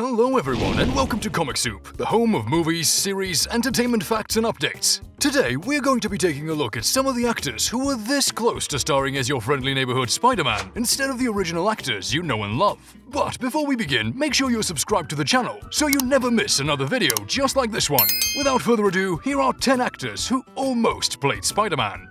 Hello everyone and welcome to Comic Soup, the home of movies, series, entertainment facts and updates. Today we're going to be taking a look at some of the actors who were this close to starring as your friendly neighborhood Spider-Man instead of the original actors you know and love. But before we begin, make sure you're subscribed to the channel so you never miss another video just like this one. Without further ado, here are 10 actors who almost played Spider-Man.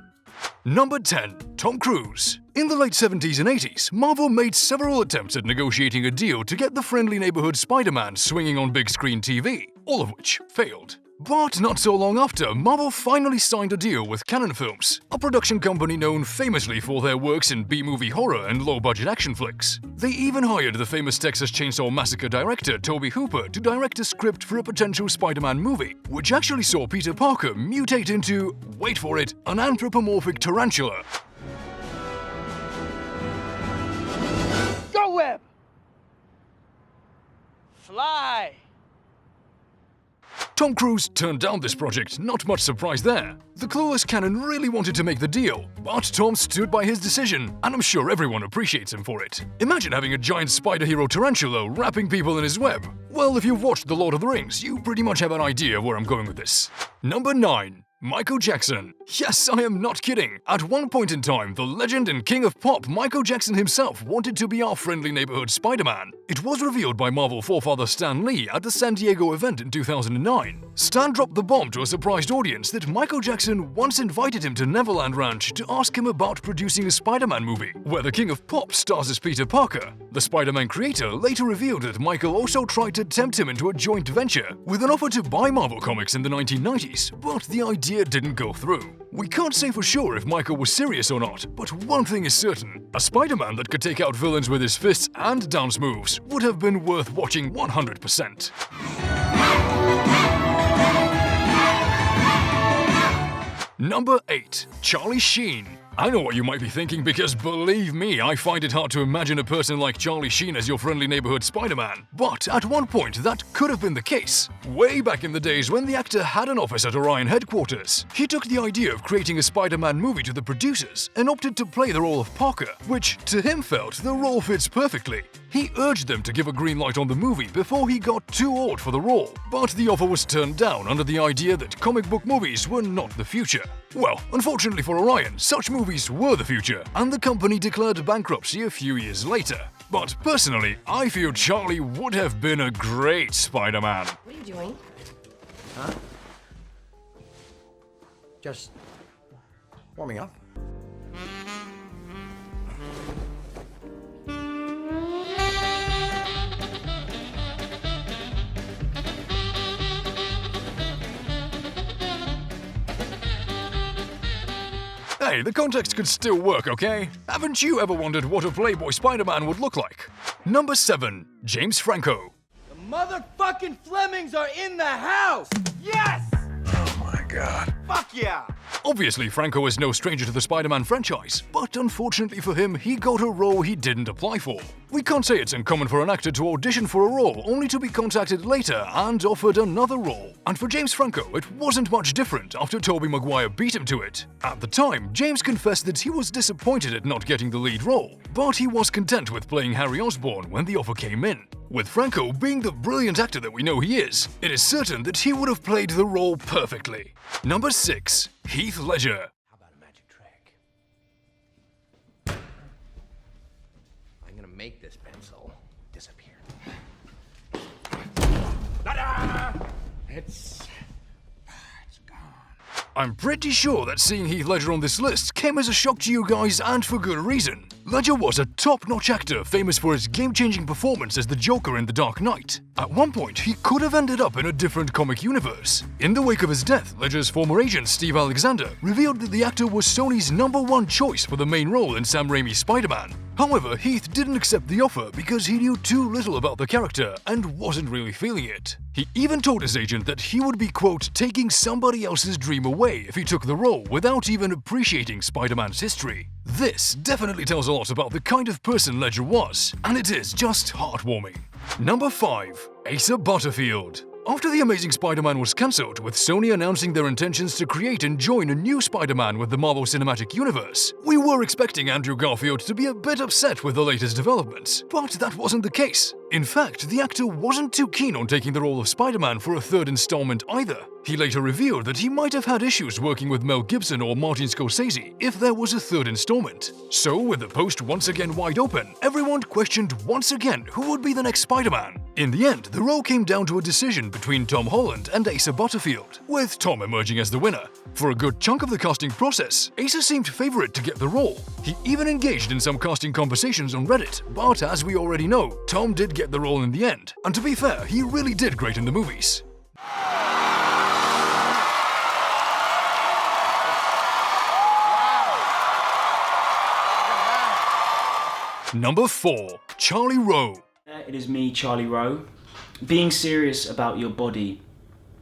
Number 10. Tom Cruise. In the late 70s and 80s, Marvel made several attempts at negotiating a deal to get the friendly neighborhood Spider-Man swinging on big screen TV, all of which failed. But not so long after, Marvel finally signed a deal with Cannon Films, a production company known famously for their works in B-movie horror and low-budget action flicks. They even hired the famous Texas Chainsaw Massacre director Tobe Hooper to direct a script for a potential Spider-Man movie, which actually saw Peter Parker mutate into, wait for it, an anthropomorphic tarantula. Go Web! Fly! Tom Cruise turned down this project, not much surprise there. The clueless Cannon really wanted to make the deal, but Tom stood by his decision, and I'm sure everyone appreciates him for it. Imagine having a giant spider hero tarantula wrapping people in his web. Well, if you've watched The Lord of the Rings, you pretty much have an idea of where I'm going with this. Number 9. Michael Jackson. Yes, I am not kidding. At one point in time, the legend and king of pop Michael Jackson himself wanted to be our friendly neighborhood Spider-Man. It was revealed by Marvel forefather Stan Lee at the San Diego event in 2009. Stan dropped the bomb to a surprised audience that Michael Jackson once invited him to Neverland Ranch to ask him about producing a Spider-Man movie, where the king of pop stars as Peter Parker. The Spider-Man creator later revealed that Michael also tried to tempt him into a joint venture with an offer to buy Marvel Comics in the 1990s, but the idea didn't go through. We can't say for sure if Michael was serious or not, but one thing is certain. A Spider-Man that could take out villains with his fists and dance moves would have been worth watching 100%. Number 8. Charlie Sheen. I know what you might be thinking because believe me, I find it hard to imagine a person like Charlie Sheen as your friendly neighborhood Spider-Man. But at one point, that could have been the case. Way back in the days when the actor had an office at Orion headquarters, he took the idea of creating a Spider-Man movie to the producers and opted to play the role of Parker, which to him felt the role fits perfectly. He urged them to give a green light on the movie before he got too old for the role, but the offer was turned down under the idea that comic book movies were not the future. Well, unfortunately for Orion, such movies were the future, and the company declared bankruptcy a few years later. But personally, I feel Charlie would have been a great Spider-Man. What are you doing? Huh? Just warming up. Hey, the context could still work, okay? Haven't you ever wondered what a Playboy Spider-Man would look like? Number 7. James Franco. The motherfucking Flemings are in the house! Yes! Oh my god. Fuck yeah! Obviously, Franco is no stranger to the Spider-Man franchise, but unfortunately for him, he got a role he didn't apply for. We can't say it's uncommon for an actor to audition for a role only to be contacted later and offered another role. And for James Franco, it wasn't much different after Tobey Maguire beat him to it. At the time, James confessed that he was disappointed at not getting the lead role, but he was content with playing Harry Osborn when the offer came in. With Franco being the brilliant actor that we know he is, it is certain that he would have played the role perfectly. Number 6. Heath Ledger. How about a magic trick? I'm gonna make this pencil disappear. Ta-da! It's gone. I'm pretty sure that seeing Heath Ledger on this list came as a shock to you guys, and for good reason. Ledger was a top-notch actor famous for his game-changing performance as the Joker in The Dark Knight. At one point, he could have ended up in a different comic universe. In the wake of his death, Ledger's former agent Steve Alexander revealed that the actor was Sony's #1 choice for the main role in Sam Raimi's Spider-Man. However, Heath didn't accept the offer because he knew too little about the character and wasn't really feeling it. He even told his agent that he would be, quote, taking somebody else's dream away if he took the role without even appreciating Spider-Man's history. This definitely tells a lot about the kind of person Ledger was, and it is just heartwarming. Number 5. Asa Butterfield. After The Amazing Spider-Man was cancelled, with Sony announcing their intentions to create and join a new Spider-Man with the Marvel Cinematic Universe, we were expecting Andrew Garfield to be a bit upset with the latest developments, but that wasn't the case. In fact, the actor wasn't too keen on taking the role of Spider-Man for a third installment either. He later revealed that he might have had issues working with Mel Gibson or Martin Scorsese if there was a third installment. So, with the post once again wide open, everyone questioned once again who would be the next Spider-Man. In the end, the role came down to a decision between Tom Holland and Asa Butterfield, with Tom emerging as the winner. For a good chunk of the casting process, Asa seemed favourite to get the role. He even engaged in some casting conversations on Reddit, but as we already know, Tom did get the role in the end. And to be fair, he really did great in the movies. Number 4. Charlie Rowe. It is me, Charlie Rowe. Being serious about your body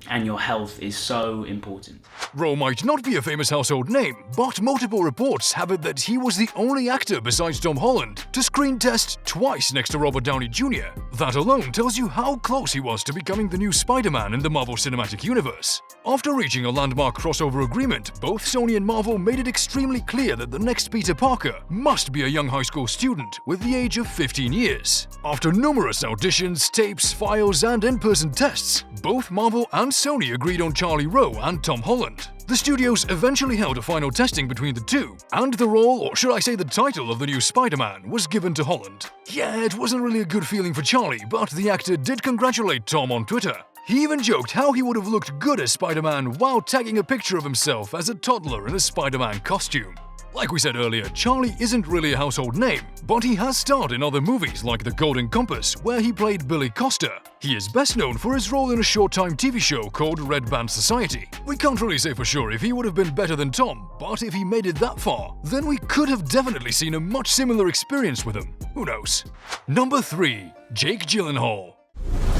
and your health is so important. Rowe might not be a famous household name, but multiple reports have it that he was the only actor besides Tom Holland to screen test twice next to Robert Downey Jr. That alone tells you how close he was to becoming the new Spider-Man in the Marvel Cinematic Universe. After reaching a landmark crossover agreement, both Sony and Marvel made it extremely clear that the next Peter Parker must be a young high school student with the age of 15 years. After numerous auditions, tapes, files, and in-person tests, both Marvel and Sony agreed on Charlie Rowe and Tom Holland. The studios eventually held a final testing between the two, and the role, or should I say the title of the new Spider-Man, was given to Holland. Yeah, it wasn't really a good feeling for Charlie, but the actor did congratulate Tom on Twitter. He even joked how he would have looked good as Spider-Man while tagging a picture of himself as a toddler in a Spider-Man costume. Like we said earlier, Charlie isn't really a household name, but he has starred in other movies like The Golden Compass, where he played Billy Costa. He is best known for his role in a short-time TV show called Red Band Society. We can't really say for sure if he would have been better than Tom, but if he made it that far, then we could have definitely seen a much similar experience with him. Who knows? Number 3. Jake Gyllenhaal.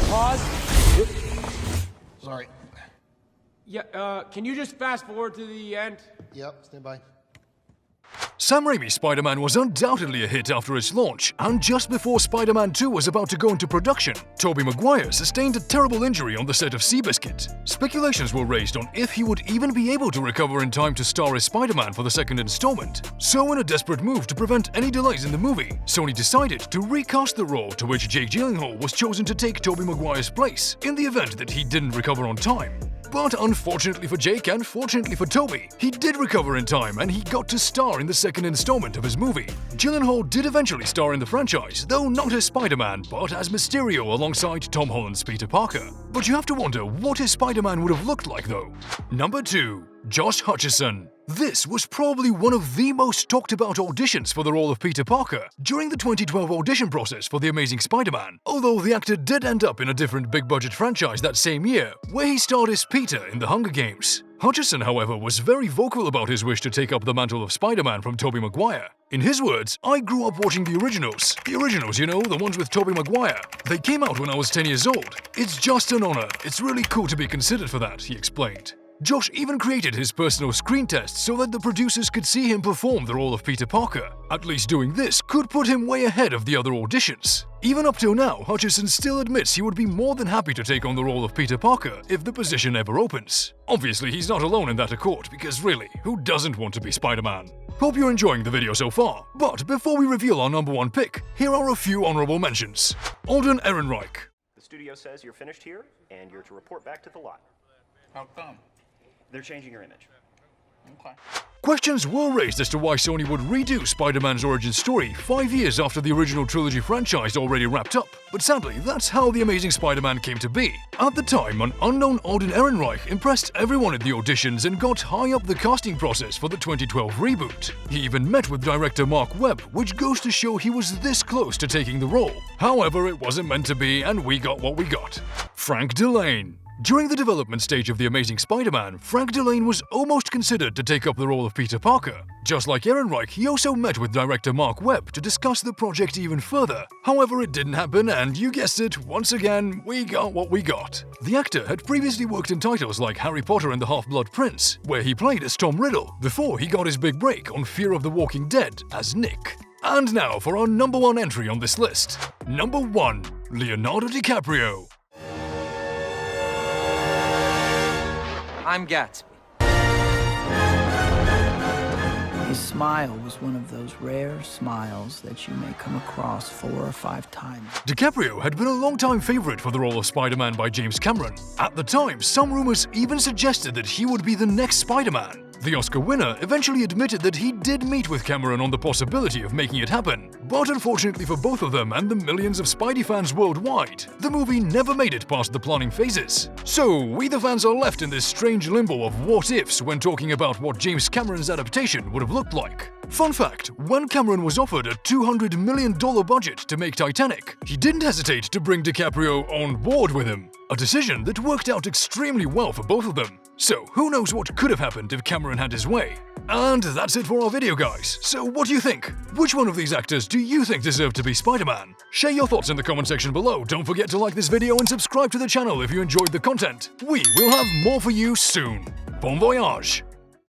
Pause. Sorry. Yeah, can you just fast forward to the end? Yep, stand by. Sam Raimi's Spider-Man was undoubtedly a hit after its launch, and just before Spider-Man 2 was about to go into production, Tobey Maguire sustained a terrible injury on the set of Seabiscuit. Speculations were raised on if he would even be able to recover in time to star as Spider-Man for the second installment. So in a desperate move to prevent any delays in the movie, Sony decided to recast the role, to which Jake Gyllenhaal was chosen to take Tobey Maguire's place in the event that he didn't recover on time. But unfortunately for Jake and fortunately for Tobey, he did recover in time and he got to star in the second installment of his movie. Gyllenhaal did eventually star in the franchise, though not as Spider-Man, but as Mysterio alongside Tom Holland's Peter Parker. But you have to wonder what his Spider-Man would have looked like though. Number 2. Josh Hutchison. This was probably one of the most talked about auditions for the role of Peter Parker during the 2012 audition process for The Amazing Spider-Man, although the actor did end up in a different big-budget franchise that same year, where he starred as Peter in The Hunger Games. Hutchison, however, was very vocal about his wish to take up the mantle of Spider-Man from Tobey Maguire. In his words, "I grew up watching the originals. The originals, you know, the ones with Tobey Maguire. They came out when I was 10 years old. It's just an honor. It's really cool to be considered for that," he explained. Josh even created his personal screen test so that the producers could see him perform the role of Peter Parker. At least doing this could put him way ahead of the other auditions. Even up till now, Hutchison still admits he would be more than happy to take on the role of Peter Parker if the position ever opens. Obviously, he's not alone in that accord, because really, who doesn't want to be Spider-Man? Hope you're enjoying the video so far, but before we reveal our number 1 pick, here are a few honorable mentions. Alden Ehrenreich. The studio says you're finished here, and you're to report back to the lot. How come? They're changing your image. Okay. Questions were raised as to why Sony would redo Spider-Man's origin story 5 years after the original trilogy franchise already wrapped up, but sadly, that's how The Amazing Spider-Man came to be. At the time, an unknown Alden Ehrenreich impressed everyone at the auditions and got high up the casting process for the 2012 reboot. He even met with director Mark Webb, which goes to show he was this close to taking the role. However, it wasn't meant to be, and we got what we got. Frank Delane. During the development stage of The Amazing Spider-Man, Frank Delane was almost considered to take up the role of Peter Parker. Just like Ehrenreich, he also met with director Mark Webb to discuss the project even further. However, it didn't happen, and you guessed it, once again, we got what we got. The actor had previously worked in titles like Harry Potter and the Half-Blood Prince, where he played as Tom Riddle, before he got his big break on Fear of the Walking Dead as Nick. And now for our number 1 entry on this list. Number 1. Leonardo Dicaprio. I'm Gatsby. His smile was one of those rare smiles that you may come across 4 or 5 times. DiCaprio had been a long-time favorite for the role of Spider-Man by James Cameron. At the time, some rumors even suggested that he would be the next Spider-Man. The Oscar winner eventually admitted that he did meet with Cameron on the possibility of making it happen, but unfortunately for both of them and the millions of Spidey fans worldwide, the movie never made it past the planning phases. So, we the fans are left in this strange limbo of what-ifs when talking about what James Cameron's adaptation would have looked like. Fun fact, when Cameron was offered a $200 million budget to make Titanic, he didn't hesitate to bring DiCaprio on board with him, a decision that worked out extremely well for both of them. So, who knows what could have happened if Cameron had his way? And that's it for our video, guys. So what do you think? Which one of these actors do you think deserved to be Spider-Man? Share your thoughts in the comment section below. Don't forget to like this video and subscribe to the channel if you enjoyed the content. We will have more for you soon. Bon voyage!